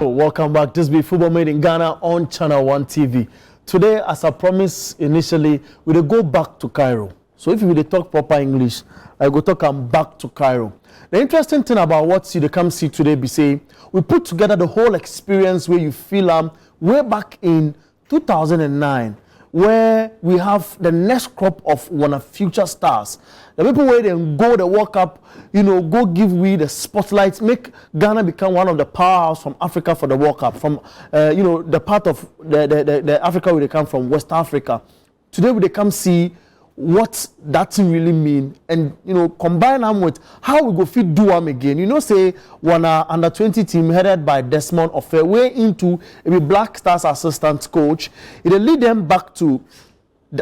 Welcome back. This be Football Made in Ghana on Channel 1 TV. Today, as I promised initially, we will go back to Cairo. So if you will talk proper English, I go talk back to Cairo. The interesting thing about what you come see today be say, we put together the whole experience where you feel way back in 2009, where we have the next crop of one of future stars. The people where they go the World Cup, go give we the spotlight, make Ghana become one of the powerhouse from Africa for the World Cup, from the part of the Africa where they come from, West Africa. Today we come see what that thing really mean, and combine them with how we go fit do them again. Say one under 20 team headed by Desmond Ofei way into a Black Stars assistant coach. It lead them back to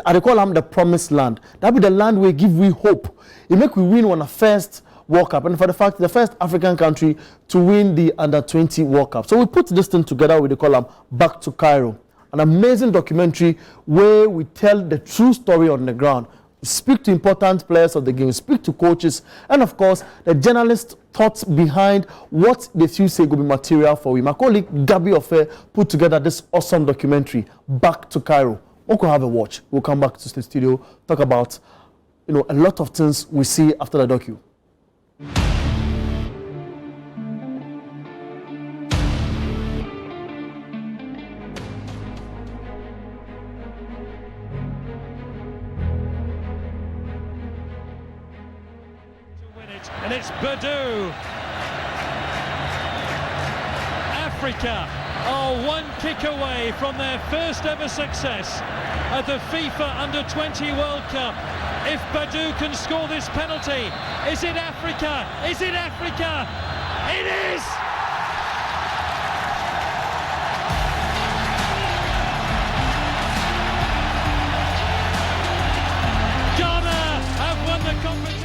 I call them the promised land. That be the land where give we hope. It make we win one of first World Cup, and for the fact the first African country to win the under 20 World Cup. So we put this thing together with the column Back to Cairo. An amazing documentary where we tell the true story on the ground, speak to important players of the game, speak to coaches, and of course, the journalist thoughts behind what the few say will be material for we. My colleague Gabby Ofei put together this awesome documentary, Back to Cairo. We'll have a watch. We'll come back to the studio, talk about a lot of things we see after the docu. And it's Badou. Africa are one kick away from their first ever success at the FIFA Under-20 World Cup. If Badou can score this penalty, is it Africa? Is it Africa? It is! Ghana have won the competition.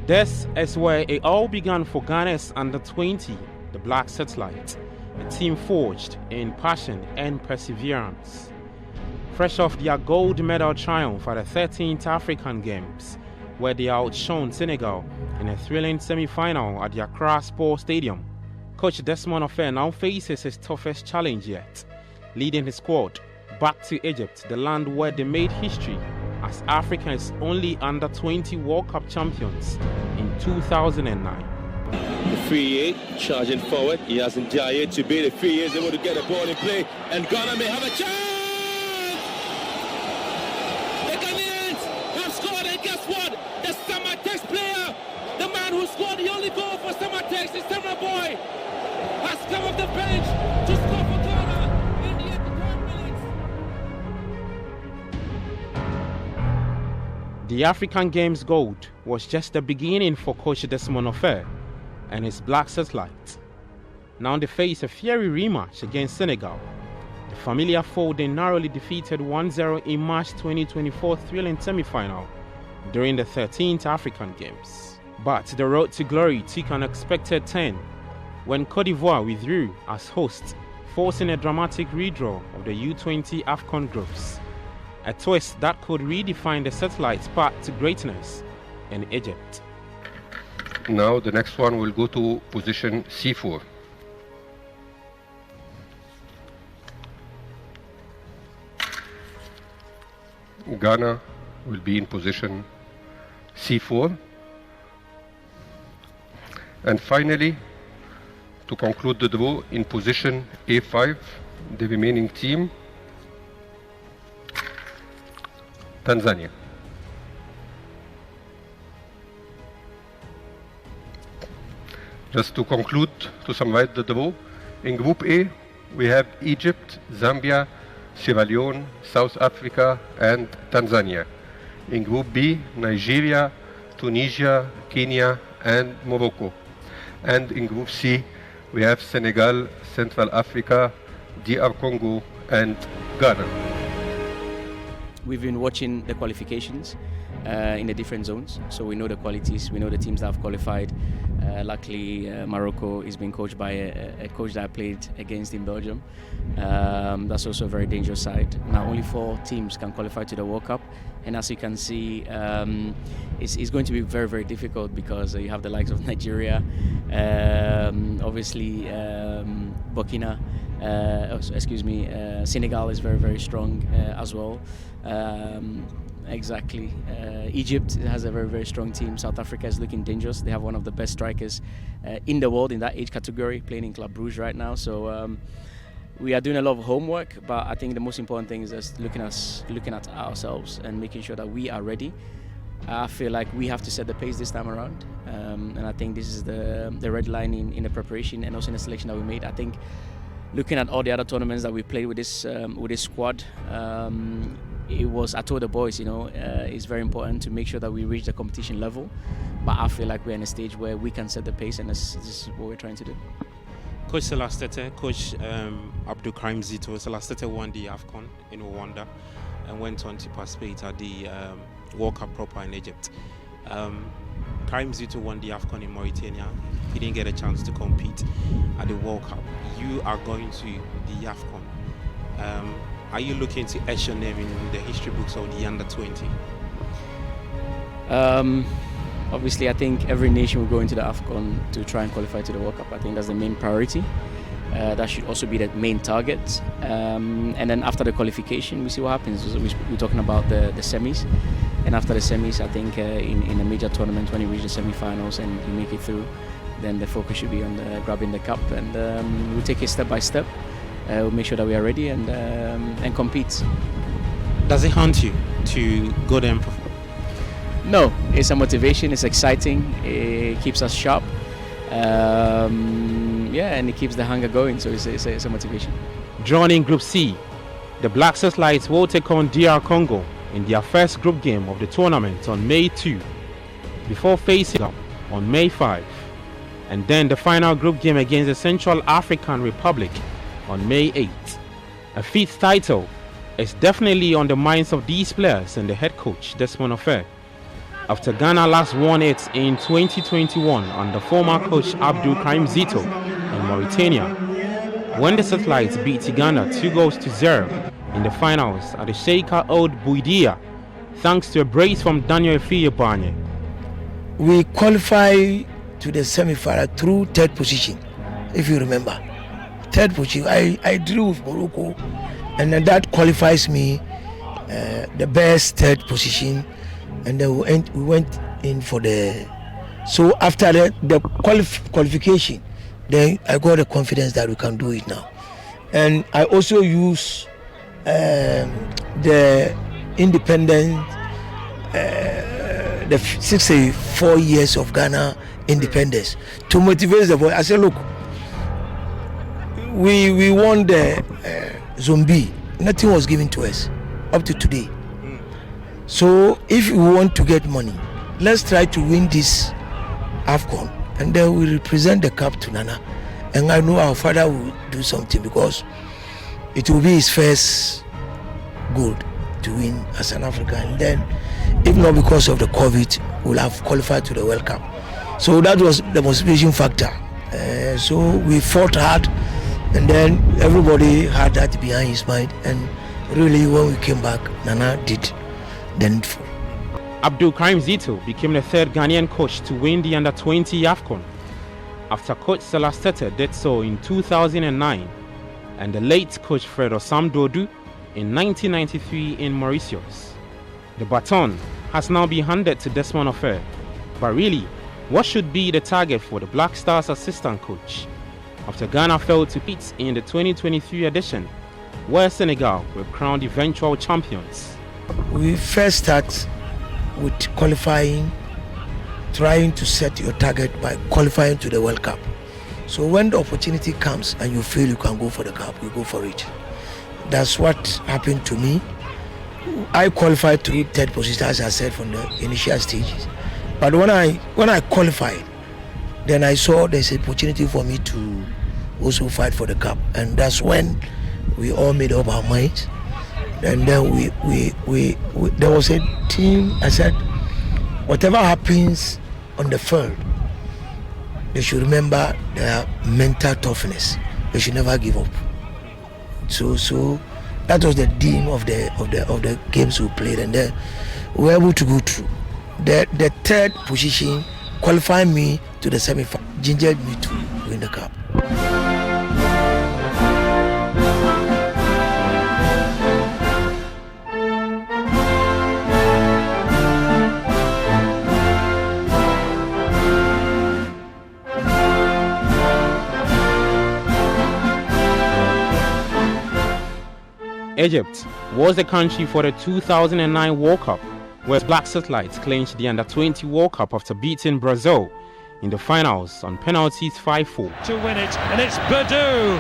This is where it all began for Ghana's under-20, the Black Satellite, a team forged in passion and perseverance. Fresh off their gold medal triumph at the 13th African Games, where they outshone Senegal in a thrilling semi-final at the Accra Sports Stadium, Coach Desmond Ofei now faces his toughest challenge yet, leading his squad back to Egypt, the land where they made history as Africa's only under-20 World Cup champions in 2009. The 3-8 charging forward. He has Ndiaye to be the 3 is able to get the ball in play, and Ghana may have a chance. The Ghanaians have scored, and guess what? The Samatex player, the man who scored the only goal for Samatex, is Summer Boy, has come off the bench to score for Ghana in the 83rd minute. The African Games gold was just the beginning for Coach Desmond Ofei and his Black Satellite. Now they face a fiery rematch against Senegal, the familiar foe they narrowly defeated 1-0 in March 2024 thrilling semi-final during the 13th African Games. But the road to glory took an unexpected turn when Côte d'Ivoire withdrew as host, forcing a dramatic redraw of the U-20 AFCON groups. A twist that could redefine the satellite's path to greatness in Egypt. Now the next one will go to position C4. Ghana will be in position C4. And finally, to conclude the draw, in position A5, the remaining team, Tanzania. Just to conclude, to summarize the draw, in Group A, we have Egypt, Zambia, Sierra Leone, South Africa, and Tanzania. In Group B, Nigeria, Tunisia, Kenya, and Morocco. And in Group C, we have Senegal, Central Africa, DR Congo, and Ghana. We've been watching the qualifications in the different zones, so we know the qualities, we know the teams that have qualified. Luckily, Morocco is being coached by a coach that I played against in Belgium. That's also a very dangerous side. Now, only 4 teams can qualify to the World Cup, and as you can see, it's going to be very, very difficult because you have the likes of Nigeria, obviously Burkina, Senegal is very, very strong as well. Exactly. Egypt has a very, very strong team. South Africa is looking dangerous. They have one of the best strikers in the world in that age category, playing in Club Brugge right now. So we are doing a lot of homework, but I think the most important thing is just looking at ourselves and making sure that we are ready. I feel like we have to set the pace this time around, and I think this is the red line in the preparation and also in the selection that we made. I think looking at all the other tournaments that we played with this squad, I told the boys, it's very important to make sure that we reach the competition level. But I feel like we're in a stage where we can set the pace, and this is what we're trying to do. Coach Selastete, Coach Abdul Karim Zito. Selastete won the AFCON in Rwanda and went on to participate at the World Cup proper in Egypt. Karim Zito won the AFCON in Mauritania. He didn't get a chance to compete at the World Cup. You are going to the AFCON. Are you looking to etch your name in the history books of the under-20? Obviously, I think every nation will go into the AFCON to try and qualify to the World Cup. I think that's the main priority. That should also be the main target. And then after the qualification, we see what happens. We're talking about the semis. And after the semis, I think in a major tournament, when you reach the semi-finals and you make it through, then the focus should be on grabbing the cup. And we'll take it step by step. We'll make sure that we are ready and compete. Does it haunt you to go there and perform? No, it's a motivation. It's exciting. It keeps us sharp. And it keeps the hunger going. So it's a motivation. Drawn in Group C, the Black Searchlights will take on DR Congo in their first group game of the tournament on May 2, before facing up on May 5, and then the final group game against the Central African Republic on May 8. A 5th title is definitely on the minds of these players and the head coach, Desmond Ofei. After Ghana last won it in 2021 under former coach Abdul Karim Zito in Mauritania, when the Satellites beat Ghana 2-0 in the finals at the Sheikha Old Bouidia, thanks to a brace from Daniel Efiyebanye. We qualify to the semi-final through 3rd position, if you remember. 3rd position, I drew with Morocco, and then that qualifies me the best 3rd position, and then we went in for so after the qualification, then I got the confidence that we can do it now. And I also use the independent, the 64 years of Ghana independence to motivate the boy. I said, look, we won the zombie. Nothing was given to us up to today. So if we want to get money, let's try to win this AFCON, and then we represent the cup to Nana. And I know our father will do something because it will be his first goal to win as an African. And then, if not because of the COVID, we'll have qualified to the World Cup. So that was the motivation factor. So we fought hard, and then everybody had that behind his mind. And really, when we came back, Nana did the needful. Abdul Karim Zito became the 3rd Ghanaian coach to win the under-20 AFCON, after coach Selastete did so in 2009 and the late coach Fred Osam Dodu in 1993 in Mauritius. The baton has now been handed to Desmond Ofei, but really, what should be the target for the Black Stars assistant coach after Ghana failed to compete in the 2023 edition, where Senegal were crowned eventual champions? We first start with qualifying, trying to set your target by qualifying to the World Cup. So when the opportunity comes and you feel you can go for the cup, you go for it. That's what happened to me. I qualified to 3rd position, as I said, from the initial stages. But when I qualified, then I saw there's an opportunity for me to also fight for the cup. And that's when we all made up our minds. And then we there was a team. I said, whatever happens on the field, they should remember their mental toughness. They should never give up. So that was the theme of the games we played, and then we were able to go through. The third position qualified me to the semi-final, gingered me to win the cup. Egypt was the country for the 2009 World Cup, where Black Satellites clinched the Under-20 World Cup after beating Brazil in the finals on penalties 5-4. To win it, and it's Badou.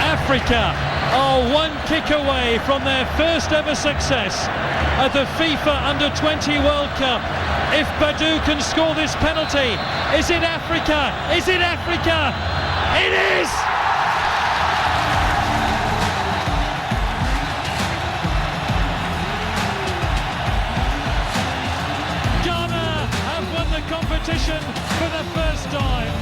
Africa are one kick away from their first ever success at the FIFA Under-20 World Cup. If Badou can score this penalty, is it Africa? Is it Africa? It is! Competition for the first time.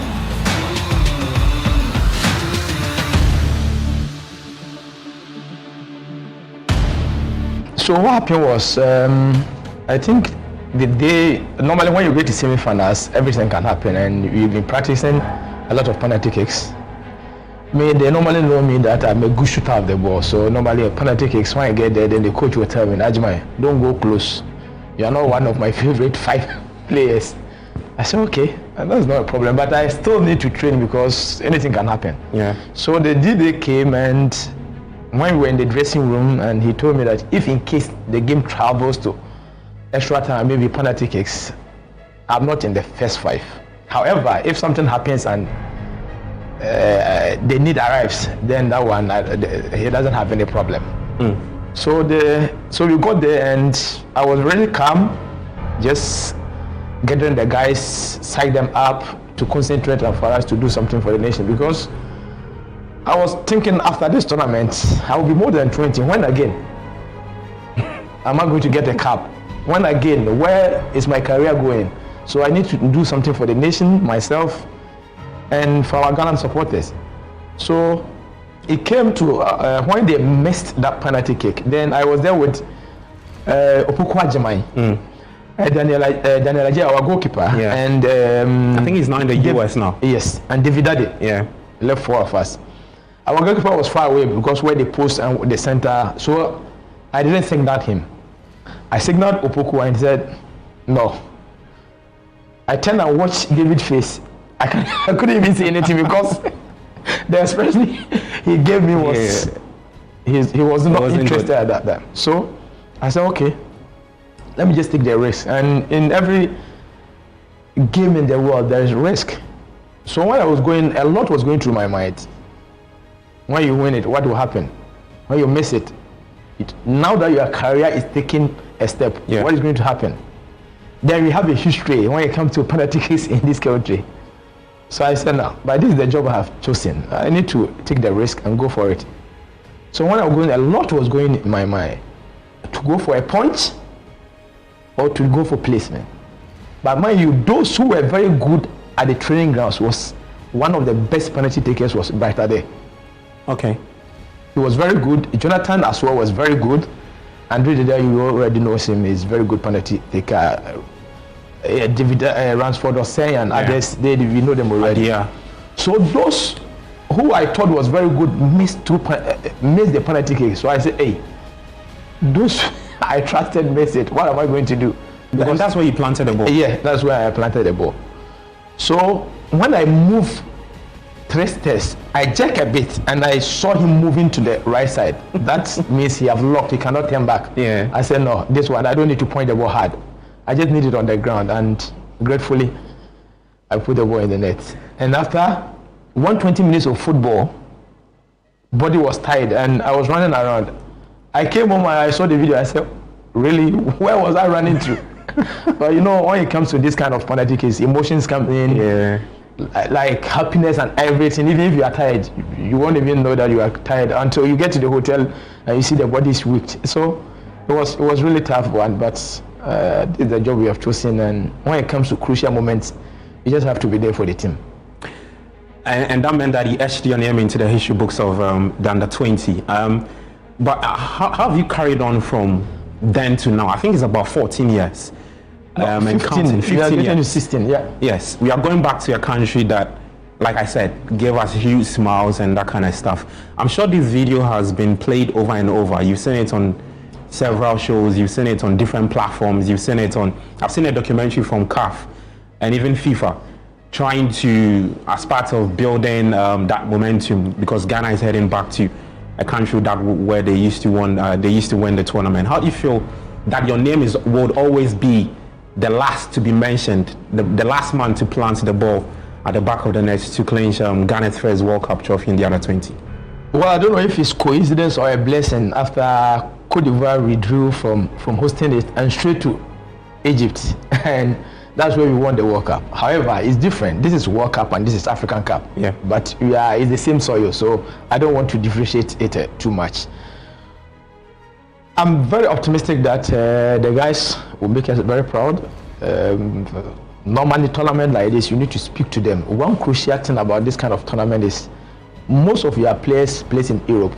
So what happened was, I think the day, normally when you get to semi-finals, everything can happen, and we've been practicing a lot of penalty kicks. They normally know me that I'm a good shooter of the ball, so normally a penalty kicks, when I get there, then the coach will tell me, Ajimai, don't go close. You are not one of my favorite 5 players. I said, okay, and that's not a problem, but I still need to train because anything can happen. Yeah. So the D-Day came, and when we were in the dressing room, and he told me that if in case the game travels to extra time, maybe penalty kicks, I'm not in the first 5. However, if something happens and the need arrives, then that one, he doesn't have any problem. So we got there, and I was really calm, just getting the guys, psych them up to concentrate and for us to do something for the nation, because I was thinking after this tournament I will be more than 20. When again am I going to get a cup? When again, where is my career going? So I need to do something for the nation, myself, and for our Ghanaian supporters. So it came to when they missed that penalty kick, then I was there with Opoku Ajimai. Daniel Ajay, our goalkeeper, and I think he's now in the US now. Yes, and David Dade, left 4 of us. Our goalkeeper was far away because where the post and the center, so I didn't think that him. I signaled Opoku and said, no. I turned and watched David's face. I couldn't even see anything because the expression he gave me was he was not interested at that time. So I said, okay, let me just take the risk. And in every game in the world, there is risk. So when I was going, a lot was going through my mind. When you win it, what will happen? When you miss it, now that your career is taking a step, what is going to happen? Then we have a history when it comes to penalty kicks in this country. So I said, no, but this is the job I have chosen. I need to take the risk and go for it. So when I was going, a lot was going in my mind. To go for a punch, or to go for placement. But mind you, those who were very good at the training grounds was one of the best penalty takers was Brighter there. Okay. He was very good. Jonathan as well was very good. Andre Dede, you already know him, is very good penalty taker. David Ransford Osei and others, we know them already. So those who I thought was very good missed the penalty kick. So I said, hey, those I trusted missed it. What am I going to do? Because that's where you planted the ball. Yeah, that's where I planted the ball. So when I moved 3 steps, I jerked a bit and I saw him moving to the right side. That means he have locked, he cannot turn back. I said, no, this one, I don't need to point the ball hard. I just need it on the ground, and gratefully, I put the ball in the net. And after 120 minutes of football, body was tired and I was running around. I came home and I saw the video. I said, really, where was I running to? But you know, when it comes to this kind of penalty case, emotions come in. like happiness and everything. Even if you are tired, you won't even know that you are tired until you get to the hotel and you see the body is weak. So it was really tough one, but it's the job we have chosen. And when it comes to crucial moments, you just have to be there for the team. And that meant that he etched your name into the history books of the under-20. But how have you carried on from then to now? I think it's about 14 years. No, 15, and counting. 15 years. 16, yeah. Yes, we are going back to a country that, like I said, gave us huge smiles and that kind of stuff. I'm sure this video has been played over and over. You've seen it on several shows. You've seen it on different platforms. I've seen a documentary from CAF and even FIFA trying to, as part of building that momentum, because Ghana is heading back to a country where they used to win the tournament. How do you feel that your name would always be the last to be mentioned, the last man to plant the ball at the back of the net to clinch Ghana's first World Cup trophy in the under-20? Well, I don't know if it's coincidence or a blessing. After Cote d'Ivoire withdrew from hosting it and straight to Egypt, and that's where we won the World Cup. However, it's different. This is World Cup and this is African Cup. Yeah. But it's the same soil, so I don't want to differentiate it too much. I'm very optimistic that the guys will make us very proud. Normally, tournament like this, you need to speak to them. One crucial thing about this kind of tournament is most of your players play in Europe.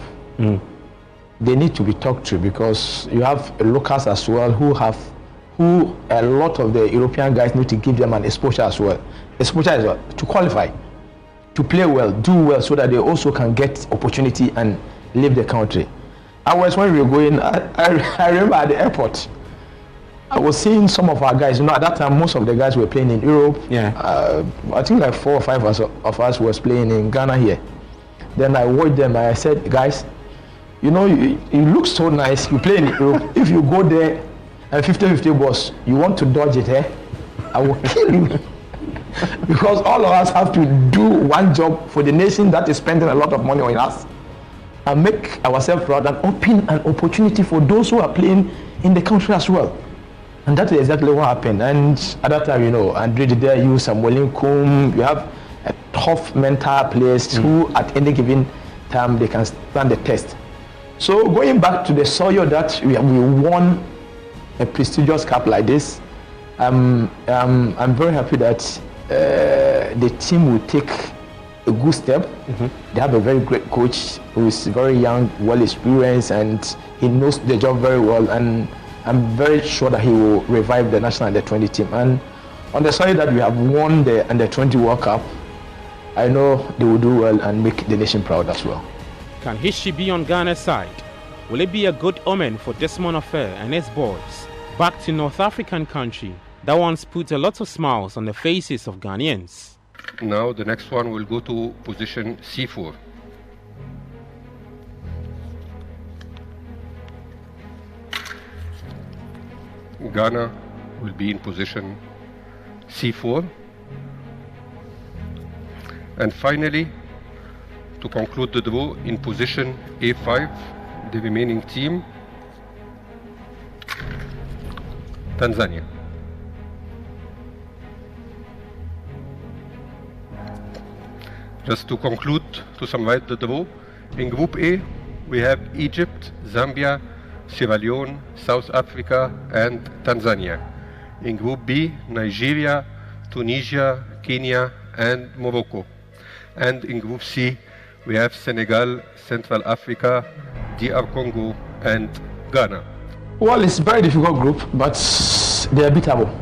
They need to be talked to because you have locals as well who a lot of the European guys need to give them an exposure as well. Exposure as well to qualify, to play well, do well, so that they also can get opportunity and leave the country. When we were going, I remember at the airport, I was seeing some of our guys. At that time, most of the guys were playing in Europe. Yeah. I think like 4 or 5 of us was playing in Ghana here. Then I watched them and I said, guys, you look so nice. You play in Europe. If you go there and 50-50 balls, you want to dodge it, I will kill you. Because all of us have to do one job for the nation that is spending a lot of money on us, and make ourselves proud and open an opportunity for those who are playing in the country as well. And that is exactly what happened. And at that time, Andre Dida, you, Samuel Nkum, you have a tough mental players who at any given time they can stand the test. So going back to the soil that we won a prestigious cup like this, I'm very happy that the team will take a good step. They have a very great coach who is very young, well experienced, and he knows the job very well. And I'm very sure that he will revive the national under-20 team. And on the side that we have won the under-20 World Cup, I know they will do well and make the nation proud as well. Can history be on Ghana's side? Will it be a good omen for Desmond Ofei and his boys back to North African country that once put a lot of smiles on the faces of Ghanaians? Now the next one will go to position C4. Ghana will be in position C4. And finally, to conclude the draw, in position A5, the remaining team, Tanzania. Just to conclude, to summarize the draw, in Group A, we have Egypt, Zambia, Sierra Leone, South Africa, and Tanzania. In Group B, Nigeria, Tunisia, Kenya, and Morocco. And in Group C, we have Senegal, Central Africa, DR Congo, and Ghana. Well, it's a very difficult group, but they are beatable.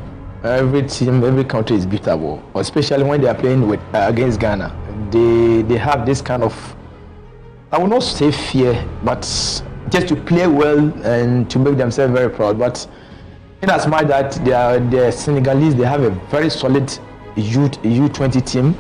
Every team, every country is beatable, especially when they are playing against Ghana. They have this kind of, I will not say fear, but just to play well and to make themselves very proud. But in as much that they are Senegalese, they have a very solid U-20 team.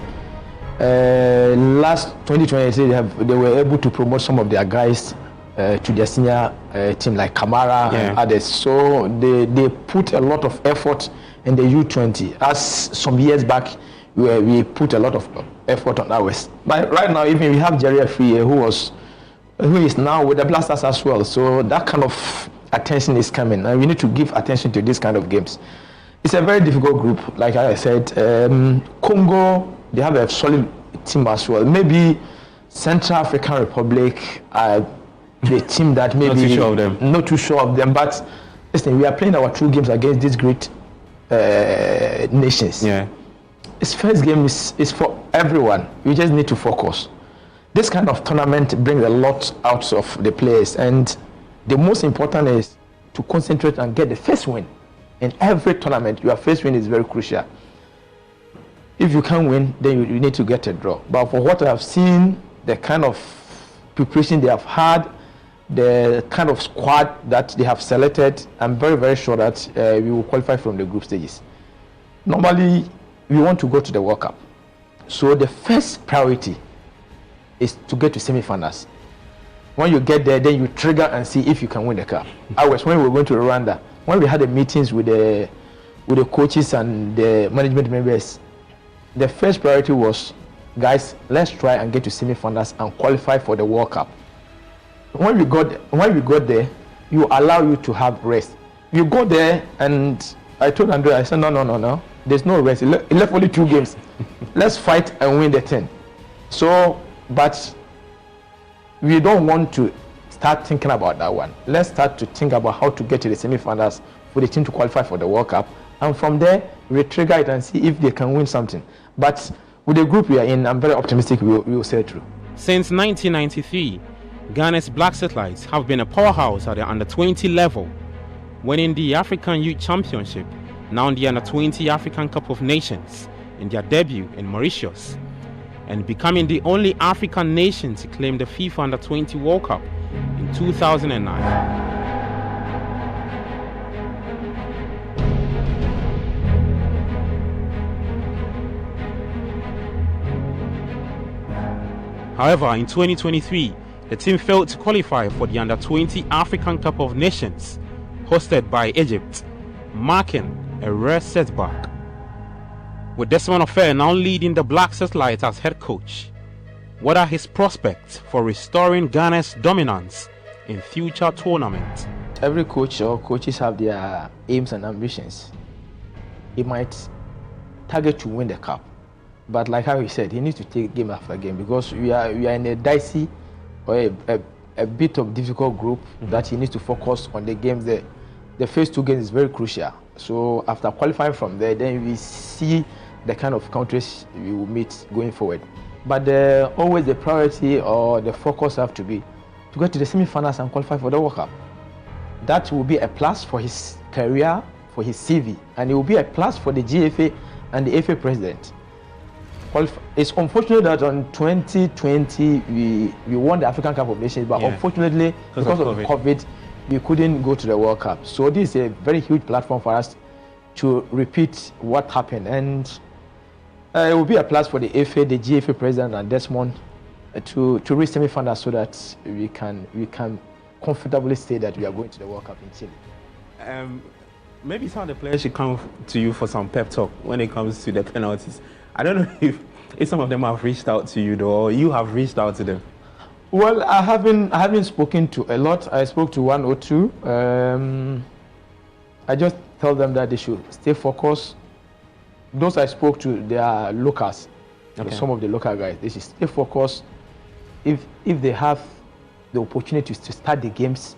Last 2023, they were able to promote some of their guys to their senior team like Kamara and others. So they put a lot of effort in the U-20. As some years back, we put a lot of effort on ours. But right now, even we have Jerry Free, who is now with the Blasters as well. So that kind of attention is coming, and we need to give attention to this kind of games. It's a very difficult group, like I said. Congo, they have a solid team as well. Maybe Central African Republic are the team that maybe not too sure of them. But listen, we are playing our 2 games against these great nations. Yeah. This first game is for everyone. We just need to focus. This kind of tournament brings a lot out of the players, and the most important is to concentrate and get the first win. In every tournament, your first win is very crucial. If you can't win, then you need to get a draw. But for what I have seen, the kind of preparation they have had, the kind of squad that they have selected, I'm very, very sure that we will qualify from the group stages. Normally, we want to go to the World Cup. So the first priority is to get to semi-finals. When you get there, then you trigger and see if you can win the cup. Ours, when we were going to Rwanda, when we had the meetings with the coaches and the management members, the first priority was, guys, let's try and get to semi-finals and qualify for the World Cup. When we got there, you allow you to have rest. You go there, and I told Andrea, I said, no. There's no rest. He left only 2 games. Let's fight and win the 10. So, but we don't want to start thinking about that one. Let's start to think about how to get to the semi-finals for the team to qualify for the World Cup. And from there, we trigger it and see if they can win something. But with the group we are in, I'm very optimistic we will sail through. Since 1993, Ghana's Black Satellites have been a powerhouse at the under-20 level, winning the African Youth Championship, now the under-20 African Cup of Nations in their debut in Mauritius, and becoming the only African nation to claim the FIFA Under-20 World Cup in 2009. However, in 2023, the team failed to qualify for the Under-20 African Cup of Nations, hosted by Egypt, marking a rare setback. With Desmond Ofei now leading the Black Satellites as head coach, what are his prospects for restoring Ghana's dominance in future tournaments? Every coach or coaches have their aims and ambitions. He might target to win the cup, but like how he said, he needs to take game after game, because we are in a dicey or a bit of difficult group that he needs to focus on the games there. The first 2 games is very crucial. So after qualifying from there, then we see the kind of countries we will meet going forward. But always the priority or the focus have to be to get to the semi-finals and qualify for the World Cup. That will be a plus for his career, for his CV, and it will be a plus for the GFA and the FA president. It's unfortunate that on 2020 we won the African Cup of Nations, but unfortunately because of COVID, we couldn't go to the World Cup. So this is a very huge platform for us to repeat what happened, and it will be a plus for the FA, the GFA president, and Desmond to reach semi-finals so that we can comfortably say that we are going to the World Cup in Chile. Maybe some of the players should come to you for some pep talk when it comes to the penalties. I don't know if some of them have reached out to you, though, or you have reached out to them. Well, I haven't spoken to a lot. I spoke to 1 or 2. I just tell them that they should stay focused. Those I spoke to, they are locals. Okay. Some of the local guys, they should stay focused. If they have the opportunity to start the games,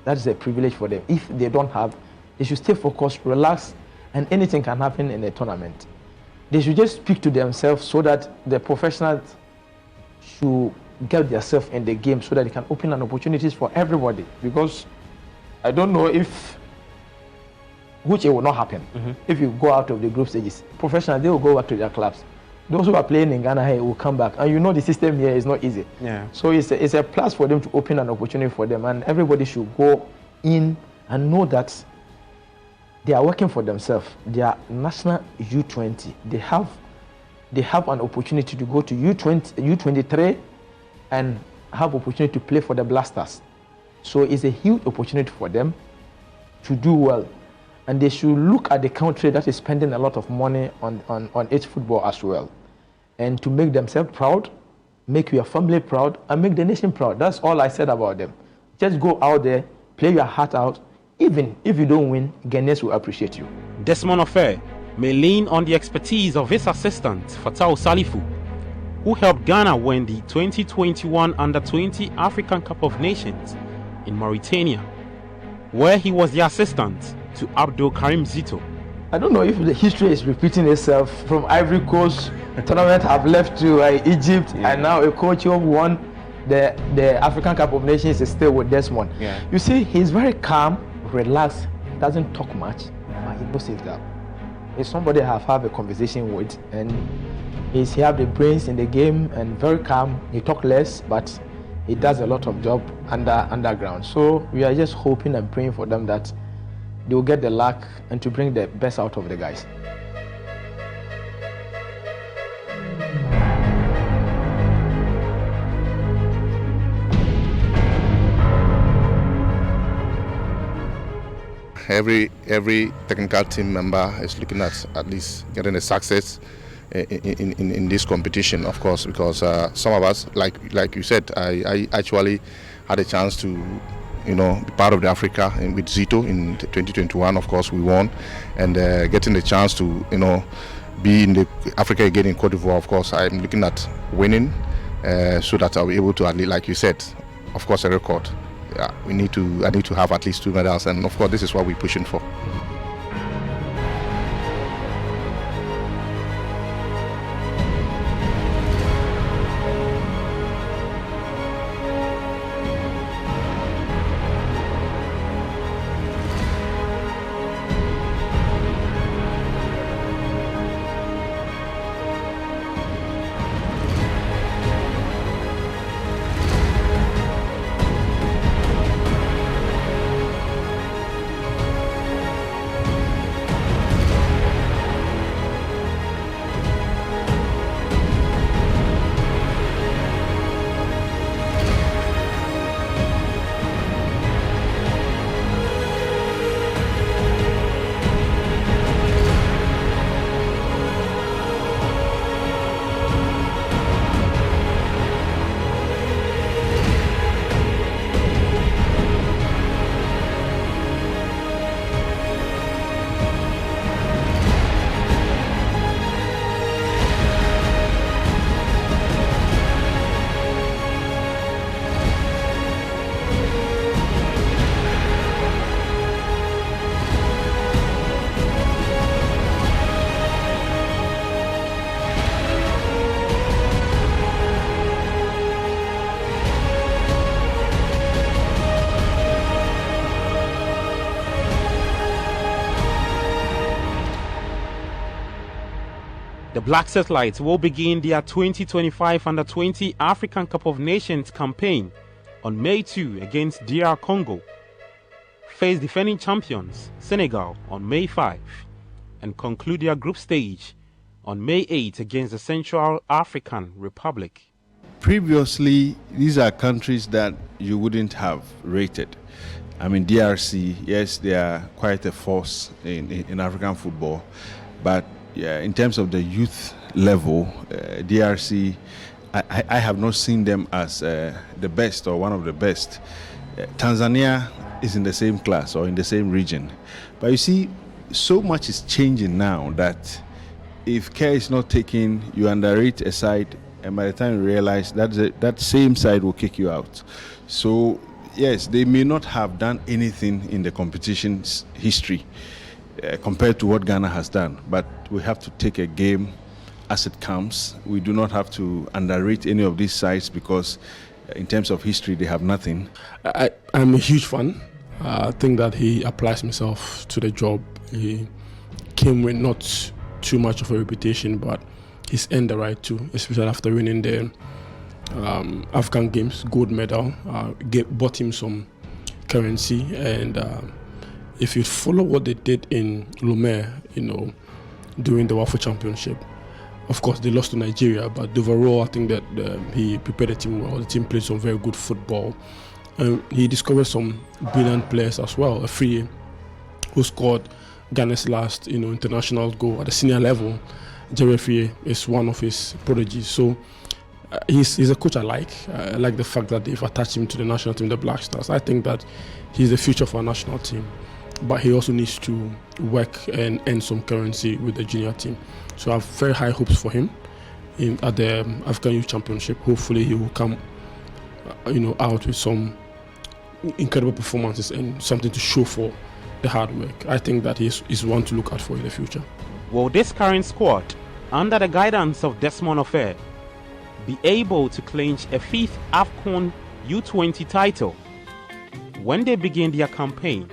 that is a privilege for them. If they don't have, they should stay focused, relax, and anything can happen in a tournament. They should just speak to themselves so that the professionals should get themselves in the game so that they can open an opportunities for everybody. Because I don't know which it will not happen. If you go out of the group stages, professionals, they will go back to their clubs. Those who are playing in Ghana here will come back, and you know the system here is not easy. Yeah. So it's a plus for them to open an opportunity for them, and everybody should go in and know that they are working for themselves. They are national U-20. They have an opportunity to go to U-20, U-23, and have opportunity to play for the Blasters. So it's a huge opportunity for them to do well. And they should look at the country that is spending a lot of money on its football as well. And to make themselves proud, make your family proud, and make the nation proud. That's all I said about them. Just go out there, play your heart out. Even if you don't win, Ghanaians will appreciate you. Desmond Ofei, may lean on the expertise of his assistant, Fatau Salifu, who helped Ghana win the 2021 Under-20 African Cup of Nations in Mauritania, where he was the assistant to Abdul Karim Zito. I don't know if the history is repeating itself from Ivory Coast. The tournament have left to Egypt, and now a coach who won the African Cup of Nations is still with Desmond. Yeah. You see, he's very calm, relaxed, doesn't talk much, but he knows it up. He's somebody I have a conversation with, and he have the brains in the game and very calm. He talk less, but he does a lot of job underground. So we are just hoping and praying for them that they will get the luck and to bring the best out of the guys. Every technical team member is looking at least getting a success in this competition, of course, because some of us, like you said, I actually had a chance to be part of the Africa with Zito in 2021. Of course, we won, and getting the chance to be in the Africa again in Cote d'Ivoire. Of course, I'm looking at winning so that I'll be able to, at least, like you said, of course, a record. Yeah, I need to have at least 2 medals, and of course, this is what we're pushing for. The Black Satellites will begin their 2025 Under-20 African Cup of Nations campaign on May 2 against DR Congo, face defending champions Senegal on May 5, and conclude their group stage on May 8 against the Central African Republic. Previously, these are countries that you wouldn't have rated. I mean, DRC, yes, they are quite a force in African football, but yeah, in terms of the youth level, DRC, I have not seen them as the best or one of the best. Tanzania is in the same class or in the same region. But you see, so much is changing now that if care is not taken, you underrate a side, and by the time you realize that same side will kick you out. So yes, they may not have done anything in the competition's history compared to what Ghana has done, but we have to take a game as it comes. We do not have to underrate any of these sides because in terms of history they have nothing. I'm a huge fan. I think that he applies himself to the job. He came with not too much of a reputation, but he's earned the right to, especially after winning the African Games gold medal. Bought him some currency, and if you follow what they did in Lomé, during the Waffle Championship, of course they lost to Nigeria, but overall I think that he prepared the team well. The team played some very good football. He discovered some brilliant players as well. Ofei, who scored Ghana's last international goal at the senior level. Jerry Ofei is one of his prodigies. So he's a coach I like. I like the fact that they've attached him to the national team, the Black Stars. I think that he's the future for our national team. but he also needs to work and earn some currency with the junior team. So I have very high hopes for him at the African Youth Championship. Hopefully he will come out with some incredible performances and something to show for the hard work. I think that he's one to look out for in the future. Will this current squad, under the guidance of Desmond Ofei, be able to clinch a 5th AFCON U-20 title when they begin their campaign